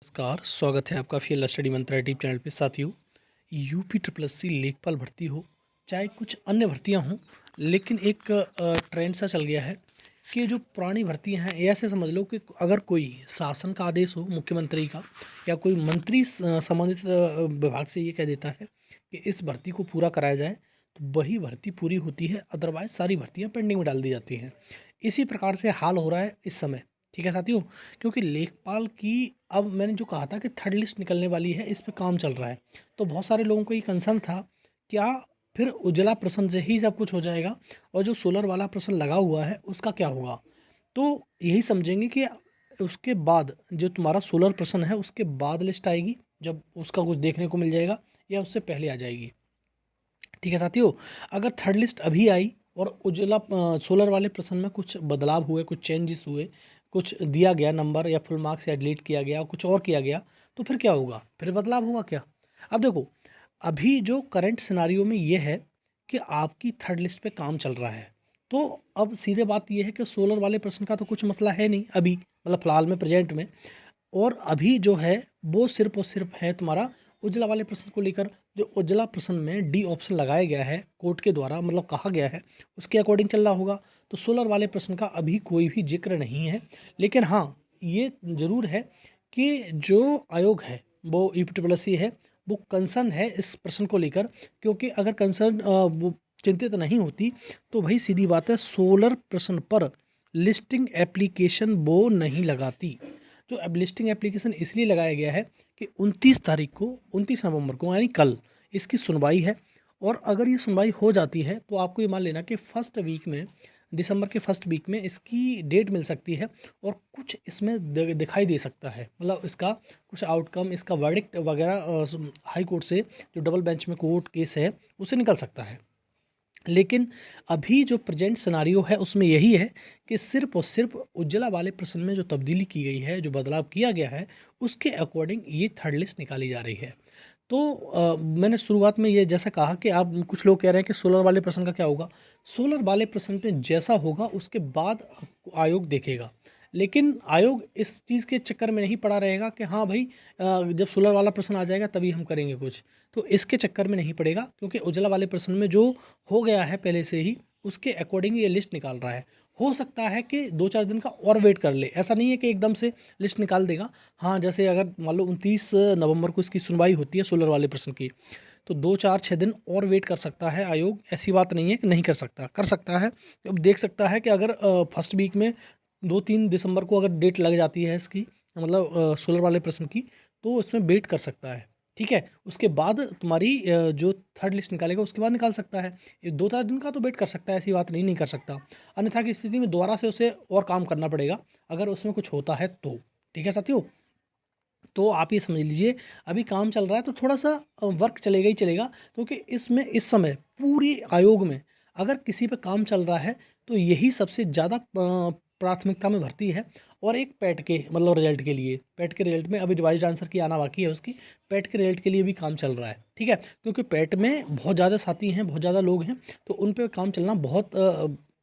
नमस्कार, स्वागत है आपका फील्ड स्टडी मंत्रा यूट्यूब चैनल पे। साथियों, यूपी ट्रिपल एस सी लेखपाल भर्ती हो, चाहे कुछ अन्य भर्तियां हों, लेकिन एक ट्रेंड सा चल गया है कि जो पुरानी भर्तियां हैं, ये ऐसे समझ लो कि अगर कोई शासन का आदेश हो मुख्यमंत्री का या कोई मंत्री संबंधित विभाग से ये कह देता है कि इस भर्ती को पूरा कराया जाए, तो वही भर्ती पूरी होती है। अदरवाइज सारी भर्तियाँ पेंडिंग में डाल दी जाती हैं। इसी प्रकार से हाल हो रहा है इस समय। ठीक है साथियों, क्योंकि लेखपाल की अब मैंने जो कहा था कि थर्ड लिस्ट निकलने वाली है, इस पे काम चल रहा है। तो बहुत सारे लोगों को ये कंसर्न था, क्या फिर उज्ज्वला प्रश्न से ही सब कुछ हो जाएगा और जो सोलर वाला प्रश्न लगा हुआ है उसका क्या होगा। तो यही समझेंगे कि उसके बाद जो तुम्हारा सोलर प्रश्न है उसके बाद लिस्ट आएगी, जब उसका कुछ देखने को मिल जाएगा, या उससे पहले आ जाएगी। ठीक है साथियों, अगर थर्ड लिस्ट अभी आई और उज्ज्वला सोलर वाले प्रश्न में कुछ बदलाव हुए, कुछ चेंजेस हुए, कुछ दिया गया नंबर या फुल मार्क्स या डिलीट किया गया, कुछ और किया गया, तो फिर क्या होगा, फिर बदलाव होगा क्या। अब देखो, अभी जो करंट सिनारियो में ये है कि आपकी थर्ड लिस्ट पे काम चल रहा है। तो अब सीधे बात ये है कि सोलर वाले प्रश्न का तो कुछ मसला है नहीं अभी, मतलब फ़िलहाल में, प्रेजेंट में। और अभी जो है वो सिर्फ और सिर्फ है तुम्हारा उज्ज्वला वाले प्रश्न को लेकर। जो उज्ज्वला प्रश्न में डी ऑप्शन लगाया गया है कोर्ट के द्वारा, मतलब कहा गया है, उसके अकॉर्डिंग चल रहा होगा। तो सोलर वाले प्रश्न का अभी कोई भी जिक्र नहीं है। लेकिन हाँ, ये ज़रूर है कि जो आयोग है वो यूपीट्रिपलएससी है, वो कंसर्न है इस प्रश्न को लेकर। क्योंकि अगर कंसर्न वो चिंतित नहीं होती तो भाई सीधी बात है, सोलर प्रश्न पर लिस्टिंग एप्लीकेशन वो नहीं लगाती। जो अब लिस्टिंग एप्लीकेशन इसलिए लगाया गया है कि 29 तारीख को, 29 नवंबर को, यानी कल इसकी सुनवाई है। और अगर ये सुनवाई हो जाती है तो आपको ये मान लेना कि फर्स्ट वीक में, दिसंबर के फर्स्ट वीक में इसकी डेट मिल सकती है। और कुछ इसमें दिखाई दे सकता है, मतलब इसका कुछ आउटकम, इसका वर्डिक्ट वगैरह हाई कोर्ट से, जो डबल बेंच में कोर्ट केस है, उसे निकल सकता है। लेकिन अभी जो प्रेजेंट सिनारियो है उसमें यही है कि सिर्फ और सिर्फ उज्ज्वला वाले प्रश्न में जो तब्दीली की गई है, जो बदलाव किया गया है, उसके अकॉर्डिंग ये थर्ड लिस्ट निकाली जा रही है। तो मैंने शुरुआत में ये जैसा कहा कि आप, कुछ लोग कह रहे हैं कि सोलर वाले प्रश्न का क्या होगा। सोलर वाले प्रश्न पे जैसा होगा उसके बाद आयोग देखेगा। लेकिन आयोग इस चीज़ के चक्कर में नहीं पड़ा रहेगा कि हाँ भाई, जब सोलर वाला प्रश्न आ जाएगा तभी हम करेंगे कुछ। तो इसके चक्कर में नहीं पड़ेगा, क्योंकि उज्ज्वला वाले प्रश्न में जो हो गया है पहले से ही, उसके अकॉर्डिंग ये लिस्ट निकाल रहा है। हो सकता है कि 2-4 दिन का और वेट कर ले, ऐसा नहीं है कि एकदम से लिस्ट निकाल देगा। हाँ, जैसे अगर मान लो 29 नवंबर को इसकी सुनवाई होती है सोलर वाले प्रश्न की, तो 2-4-6 दिन और वेट कर सकता है आयोग। ऐसी बात नहीं है कि नहीं कर सकता, कर सकता है। अब देख सकता है कि अगर फर्स्ट वीक में 2-3 दिसंबर को अगर डेट लग जाती है इसकी, मतलब सोलर वाले प्रश्न की, तो उसमें वेट कर सकता है। ठीक है, उसके बाद तुम्हारी जो थर्ड लिस्ट निकालेगा उसके बाद निकाल सकता है। ये 2-4 दिन का तो वेट कर सकता है, ऐसी बात नहीं कर सकता। अन्यथा की स्थिति में दोबारा से उसे और काम करना पड़ेगा, अगर उसमें कुछ होता है तो। ठीक है साथियों, तो आप ये समझ लीजिए, अभी काम चल रहा है तो थोड़ा सा वर्क चलेगा ही चलेगा। क्योंकि इसमें इस समय पूरी आयोग में अगर किसी पे काम चल रहा है तो यही सबसे ज़्यादा प्राथमिकता में भर्ती है। और एक पैट के, मतलब रिजल्ट के लिए, पैट के रिजल्ट में अभी रिवाइज्ड आंसर की आना बाकी है उसकी। पैट के रिजल्ट के लिए भी काम चल रहा है। ठीक है, क्योंकि पैट में बहुत ज़्यादा साथी हैं, बहुत ज़्यादा लोग हैं, तो उन पे काम चलना बहुत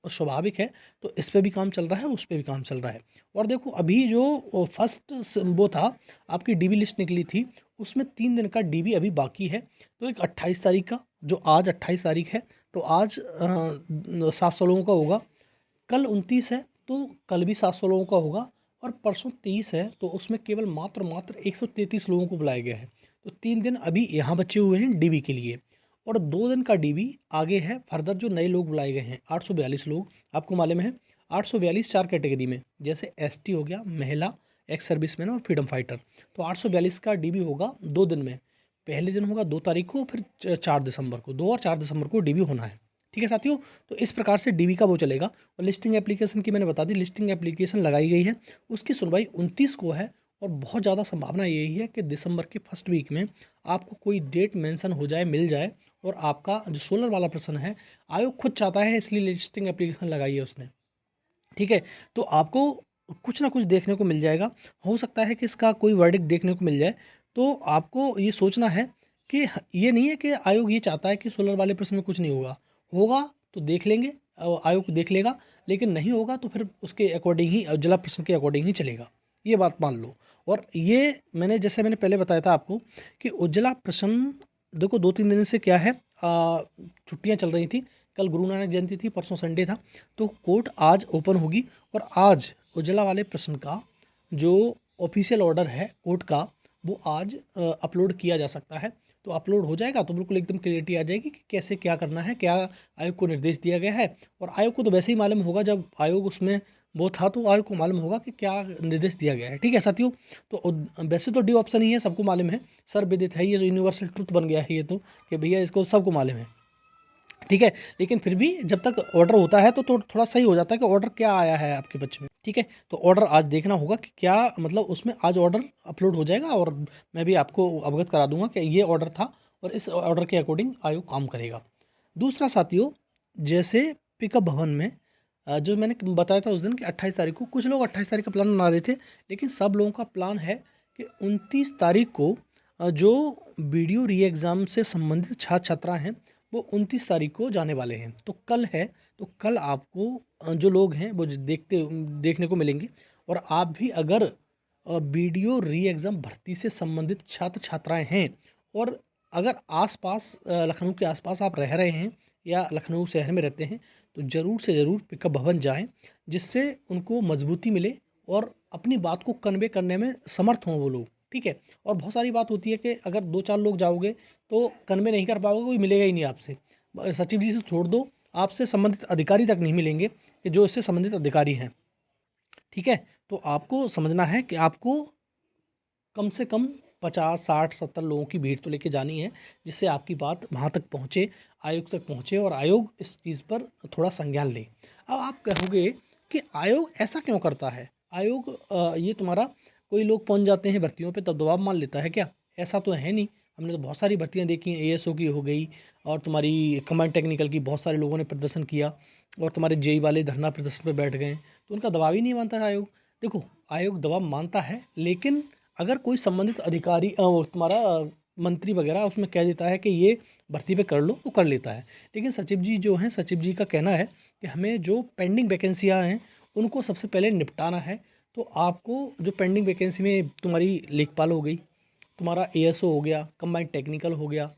स्वाभाविक है। तो इस पे भी काम चल रहा है, उस पे भी काम चल रहा है। और देखो, अभी जो फर्स्ट वो था, आपकी डीबी लिस्ट निकली थी, उसमें 3 दिन का डीबी अभी बाकी है। तो एक 28 तारीख का, जो आज 28 तारीख है, तो आज 700 लोगों का होगा। कल 29 है तो कल भी 700 लोगों का होगा। और परसों 23 है तो उसमें केवल मात्र मात्र 133 लोगों को बुलाया गया है। तो 3 दिन अभी यहाँ बचे हुए हैं डीबी के लिए। और 2 दिन का डीबी आगे है फर्दर, जो नए लोग बुलाए गए हैं 842 लोग, आपको मालूम है। 842 4 कैटेगरी में, जैसे एसटी हो गया, महिला, एक्स सर्विसमैन और फ्रीडम फाइटर। तो 842 का डीबी होगा 2 दिन में। पहले दिन होगा 2 तारीख को, फिर 4 दिसंबर को, 2 और 4 दिसंबर को डीबी होना है। ठीक है साथियों, तो इस प्रकार से डीबी का वो चलेगा। और लिस्टिंग एप्लीकेशन की मैंने बता दी, लिस्टिंग एप्लीकेशन लगाई गई है, उसकी सुनवाई 29 को है। और बहुत ज़्यादा संभावना यही है कि दिसंबर के फर्स्ट वीक में आपको कोई डेट मेंशन हो जाए, मिल जाए। और आपका जो सोलर वाला प्रश्न है, आयोग खुद चाहता है, इसलिए लिस्टिंग एप्लीकेशन लगाई है उसने। ठीक है, तो आपको कुछ ना कुछ देखने को मिल जाएगा। हो सकता है कि इसका कोई वर्डिक्ट देखने को मिल जाए। तो आपको ये सोचना है कि ये नहीं है कि आयोग ये चाहता है कि सोलर वाले प्रश्न में कुछ नहीं होगा। होगा तो देख लेंगे, आयोग देख लेगा। लेकिन नहीं होगा तो फिर उसके अकॉर्डिंग ही, जिला प्रश्न के अकॉर्डिंग ही चलेगा। ये बात मान लो। और ये मैंने पहले बताया था आपको कि उज्ज्वला प्रश्न, देखो 2-3 दिन से क्या है, छुट्टियां चल रही थी। कल गुरु नानक जयंती थी, परसों संडे था, तो कोर्ट आज ओपन होगी और आज उज्ज्वला वाले प्रश्न का जो ऑफिशियल ऑर्डर है कोर्ट का, वो आज अपलोड किया जा सकता है। तो अपलोड हो जाएगा तो बिल्कुल एकदम क्लियरिटी आ जाएगी कि कैसे क्या करना है, क्या आयोग को निर्देश दिया गया है। और आयोग को तो वैसे ही मालूम होगा, जब आयोग उसमें वो था तो आयोग को मालूम होगा कि क्या निर्देश दिया गया है। ठीक है साथियों, तो वैसे तो डी ऑप्शन ही है, सबको मालूम है, सर्वविदित है, ये जो यूनिवर्सल ट्रुथ बन गया है ये तो, कि भैया इसको सबको मालूम है। ठीक है, लेकिन फिर भी जब तक ऑर्डर होता है तो थोड़ा सही हो जाता है कि ऑर्डर क्या आया है आपके बच्चे में। ठीक है, तो ऑर्डर आज देखना होगा कि क्या, मतलब उसमें आज ऑर्डर अपलोड हो जाएगा और मैं भी आपको अवगत करा दूंगा कि ये ऑर्डर था और इस ऑर्डर के अकॉर्डिंग आयोग काम करेगा। दूसरा साथियों, जैसे पिकअप भवन में जो मैंने बताया था उस दिन कि 28 तारीख को, कुछ लोग 28 तारीख का प्लान बना रहे थे, लेकिन सब लोगों का प्लान है कि 29 तारीख को जो वीडियो री एग्ज़ाम से संबंधित छात्र छात्रा हैं वो 29 तारीख को जाने वाले हैं। तो कल है, तो कल आपको जो लोग हैं वो देखने को मिलेंगे। और आप भी अगर वीडियो री एग्ज़ाम भर्ती से संबंधित छात्र छात्राएं हैं और अगर आसपास लखनऊ के आसपास आप रह रहे हैं या लखनऊ शहर में रहते हैं, तो ज़रूर से ज़रूर पिकअप भवन जाएं, जिससे उनको मजबूती मिले और अपनी बात को कन्वे करने में समर्थ हों वो लोग। ठीक है, और बहुत सारी बात होती है कि अगर 2-4 लोग जाओगे तो कन्वे नहीं कर पाओगे, कोई मिलेगा ही नहीं आपसे। सचिव जी से छोड़ दो, आपसे संबंधित अधिकारी तक नहीं मिलेंगे कि जो इससे संबंधित अधिकारी हैं। ठीक है, तो आपको समझना है कि आपको कम से कम 50, 60, 70 लोगों की भीड़ तो लेके जानी है, जिससे आपकी बात वहाँ तक पहुँचे, आयोग तक पहुँचे और आयोग इस चीज़ पर थोड़ा संज्ञान ले। अब आप कहोगे कि आयोग ऐसा क्यों करता है? आयोग ये तुम्हारा, कोई लोग पहुँच जाते हैं भर्तियों पे तब दबाव मान लेता है क्या? ऐसा तो है नहीं। हमने तो बहुत सारी भर्तियाँ देखी हैं, एएसओ की हो गई और तुम्हारी कमांड टेक्निकल की, बहुत सारे लोगों ने प्रदर्शन किया और तुम्हारे जेई वाले धरना प्रदर्शन पे बैठ गए, तो उनका दबाव ही नहीं मानता है आयोग। देखो, आयोग दबाव मानता है, लेकिन अगर कोई संबंधित अधिकारी वो तुम्हारा मंत्री वगैरह उसमें कह देता है कि ये भर्ती पे कर लो, तो कर लेता है। लेकिन सचिव जी जो हैं, सचिव जी का कहना है कि हमें जो पेंडिंग वैकेंसियाँ हैं उनको सबसे पहले निपटाना है। तो आपको जो पेंडिंग वैकेंसी में तुम्हारी लेखपाल हो गई, तुम्हारा एएसओ हो गया, कंबाइंड टेक्निकल हो गया,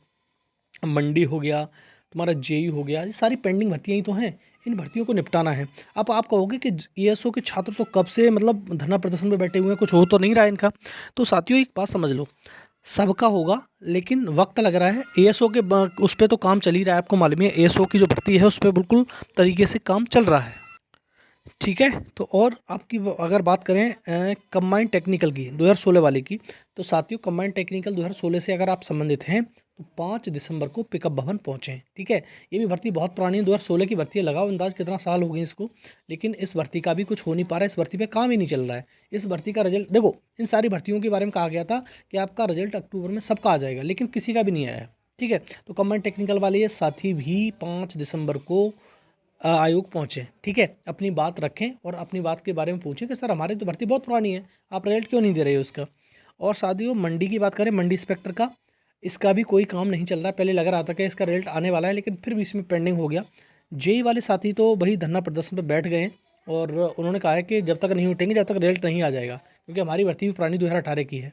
मंडी हो गया, तुम्हारा जेई हो गया, ये सारी पेंडिंग भर्तियाँ ही तो हैं, इन भर्तियों को निपटाना है। अब आप कहोगे कि एएसओ के छात्र तो कब से मतलब धरना प्रदर्शन में बैठे हुए हैं, कुछ हो तो नहीं रहा है इनका। तो साथियों एक बात समझ लो, सबका होगा लेकिन वक्त लग रहा है। एएसओ के उस पर तो काम चल ही रहा है, आपको मालूम है एएसओ की जो भर्ती है उस पर बिल्कुल तरीके से काम चल रहा है। ठीक है, तो और आपकी अगर बात करें कंबाइंड टेक्निकल की 2016 वाले की, तो साथियों कंबाइंड टेक्निकल 2016 से अगर आप संबंधित हैं तो 5 दिसंबर को पिकअप भवन पहुँचें। ठीक है, ये भी भर्ती बहुत पुरानी है, 2016 की भर्ती है, लगाओ अंदाज कितना साल हो गए इसको, लेकिन इस भर्ती का भी कुछ हो नहीं पा रहा है, इस भर्ती पे काम ही नहीं चल रहा है। इस भर्ती का रिजल्ट देखो, इन सारी भर्तियों के बारे में कहा गया था कि आपका रिजल्ट अक्टूबर में सबका आ जाएगा, लेकिन किसी का भी नहीं आया। ठीक है, तो कंबाइंड टेक्निकल वाले ये साथी भी 5 दिसंबर को आयोग पहुँचे। ठीक है, अपनी बात रखें और अपनी बात के बारे में पूछें कि सर हमारी तो भर्ती बहुत पुरानी है, आप रिजल्ट क्यों नहीं दे रहे हो उसका। और साथियों मंडी की बात करें, मंडी इंस्पेक्टर का, इसका भी कोई काम नहीं चल रहा है। पहले लग रहा था कि इसका रिजल्ट आने वाला है, लेकिन फिर भी इसमें पेंडिंग हो गया। जेई वाले साथी तो वही धरना प्रदर्शन पर बैठ गए और उन्होंने कहा है कि जब तक नहीं उठेंगे जब तक रिजल्ट नहीं आ जाएगा, क्योंकि हमारी भर्ती भी पुरानी 2018 की है।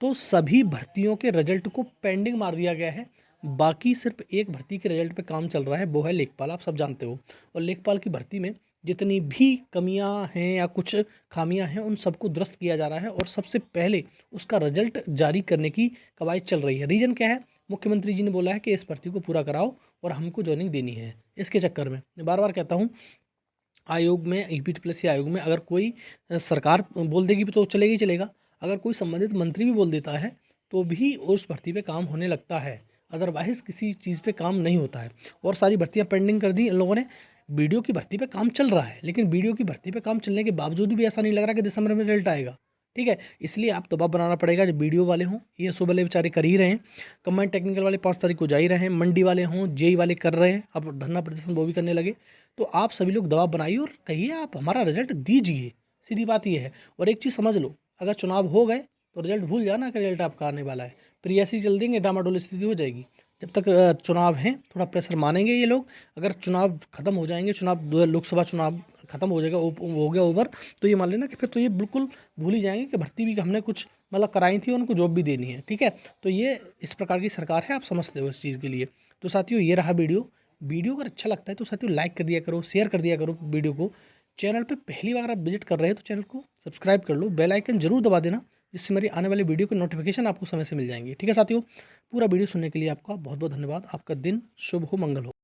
तो सभी भर्तियों के रिजल्ट को पेंडिंग मार दिया गया है। बाकी सिर्फ एक भर्ती के रिजल्ट पे काम चल रहा है, वो है लेखपाल, आप सब जानते हो। और लेखपाल की भर्ती में जितनी भी कमियां हैं या कुछ खामियां हैं उन सबको दुरुस्त किया जा रहा है और सबसे पहले उसका रिजल्ट जारी करने की कवायद चल रही है। रीज़न क्या है? मुख्यमंत्री जी ने बोला है कि इस भर्ती को पूरा कराओ और हमको ज्वाइनिंग देनी है। इसके चक्कर में मैं बार बार कहता हूँ, आयोग में, यूपीटीपीएससी आयोग में अगर कोई सरकार बोल देगी तो चलेगा ही चलेगा, अगर कोई संबंधित मंत्री भी बोल देता है तो भी उस भर्ती पे काम होने लगता है, अदरवाइज़ किसी चीज़ पे काम नहीं होता है। और सारी भर्तियां पेंडिंग कर दी इन लोगों ने। वीडियो की भर्ती पे काम चल रहा है, लेकिन वीडियो की भर्ती पे काम चलने के बावजूद भी ऐसा नहीं लग रहा कि दिसंबर में रिजल्ट आएगा। ठीक है, इसलिए आप दबाव बनाना पड़ेगा। जो वीडियो वाले हों, ये सो वाले बेचारे कर ही रहे हैं, कम्बाइंड टेक्निकल वाले 5 तारीख को जा ही रहे हैं, मंडी वाले हों, जेई वाले कर रहे हैं, अब धरना प्रदर्शन वो भी करने लगे। तो आप सभी लोग दबाव बनाइए और कहिए आप हमारा रिजल्ट दीजिए, सीधी बात ये है। और एक चीज़ समझ लो, अगर चुनाव हो गए तो रिजल्ट भूल जाना कि रिजल्ट आपका आने वाला है, फिर ऐसे ही चल देंगे, डामाडोल स्थिति हो जाएगी। जब तक चुनाव हैं थोड़ा प्रेशर मानेंगे ये लोग। अगर चुनाव खत्म हो जाएंगे, लोकसभा चुनाव खत्म हो जाएगा, हो गया ओवर, तो ये मान लेना कि फिर तो ये बिल्कुल भूल ही जाएंगे कि भर्ती भी हमने कुछ मतलब कराई थी, उनको जॉब भी देनी है, ठीक है। तो ये इस प्रकार की सरकार है, आप समझते हो इस चीज़ के लिए। तो साथियों ये रहा वीडियो अगर अच्छा लगता है तो साथियों लाइक कर दिया करो, शेयर कर दिया करो वीडियो को। चैनल पे पहली बार आप विजिट कर रहे हैं तो चैनल को सब्सक्राइब कर लो, बेल आइकन जरूर दबा देना, जिससे मेरी आने वाली वीडियो की नोटिफिकेशन आपको समय से मिल जाएंगी, ठीक है साथियों। पूरा वीडियो सुनने के लिए आपका बहुत बहुत धन्यवाद। आपका दिन शुभ हो, मंगल हो।